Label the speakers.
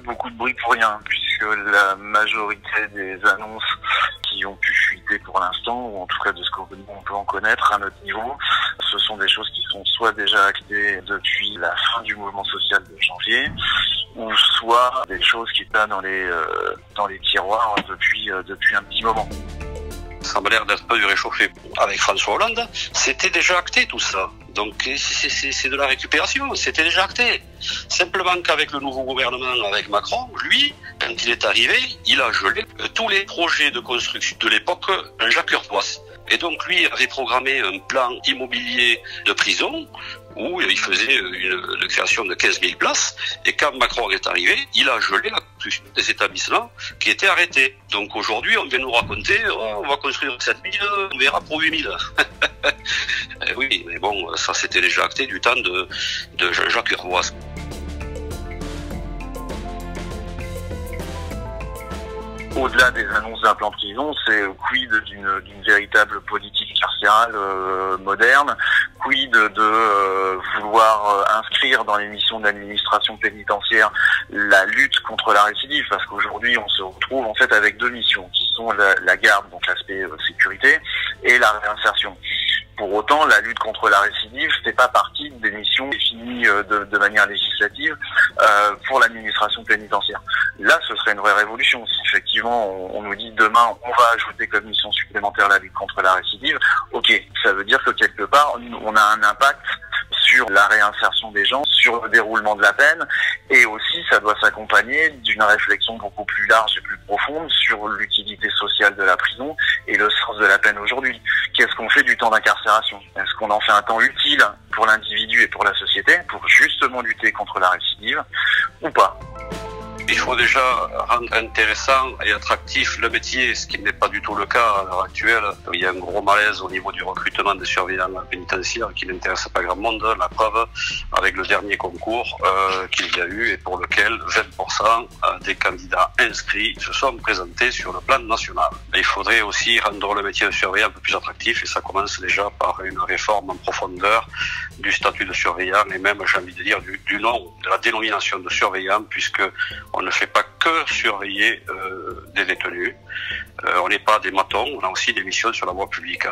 Speaker 1: Beaucoup de bruit pour rien, puisque la majorité des annonces qui ont pu fuiter pour l'instant, ou en tout cas de ce qu'on peut en connaître à notre niveau, ce sont des choses qui sont soit déjà actées depuis la fin du mouvement social de janvier, ou soit des choses qui étaient dans les tiroirs depuis un petit moment.
Speaker 2: Ça m'a l'air d'être pas du réchauffé. Avec François Hollande, c'était déjà acté tout ça. Donc c'est de la récupération, c'était déjà acté. Simplement qu'avec le nouveau gouvernement, avec Macron, lui, quand il est arrivé, il a gelé tous les projets de construction de l'époque Jacques Urvoas. Et donc lui avait programmé un plan immobilier de prison où il faisait une création de 15 000 places. Et quand Macron est arrivé, il a gelé la construction des établissements qui étaient arrêtés. Donc aujourd'hui, on vient nous raconter, on va construire 7 000, on verra pour 8 000. Oui, mais bon, ça c'était déjà acté du temps de Jacques Urvoas.
Speaker 1: Au-delà des annonces d'un plan prison, c'est quid d'une véritable politique carcérale moderne, quid de vouloir inscrire dans les missions de l'administration pénitentiaire la lutte contre la récidive, parce qu'aujourd'hui on se retrouve en fait avec deux missions qui sont la garde, donc l'aspect sécurité, et la réinsertion. Pour autant, la lutte contre la récidive fait pas partie des missions définies de manière législative pour l'administration pénitentiaire. Là, ce serait une vraie révolution. Si effectivement on nous dit demain on va ajouter comme mission supplémentaire la lutte contre la récidive, ok, ça veut dire que quelque part on a un impact sur la réinsertion des gens, sur le déroulement de la peine, et aussi ça doit s'accompagner d'une réflexion beaucoup plus large et plus profonde sur l'utilité sociale de la prison et le sens de la peine aujourd'hui. Qu'est-ce qu'on fait du temps d'incarcération? Est-ce qu'on en fait un temps utile pour l'individu et pour la société pour justement lutter contre la récidive ou pas?
Speaker 2: Il faut déjà rendre intéressant et attractif le métier, ce qui n'est pas du tout le cas à l'heure actuelle. Il y a un gros malaise au niveau du recrutement des surveillants pénitentiaires qui n'intéresse pas grand monde. La preuve avec le dernier concours qu'il y a eu et pour lequel 20% des candidats inscrits se sont présentés sur le plan national. Et il faudrait aussi rendre le métier de surveillant un peu plus attractif et ça commence déjà par une réforme en profondeur du statut de surveillant et même, j'ai envie de dire, du nom, de la dénomination de surveillant, puisque on ne fait pas que surveiller des détenus. On n'est pas des matons, on a aussi des missions sur la voie publique.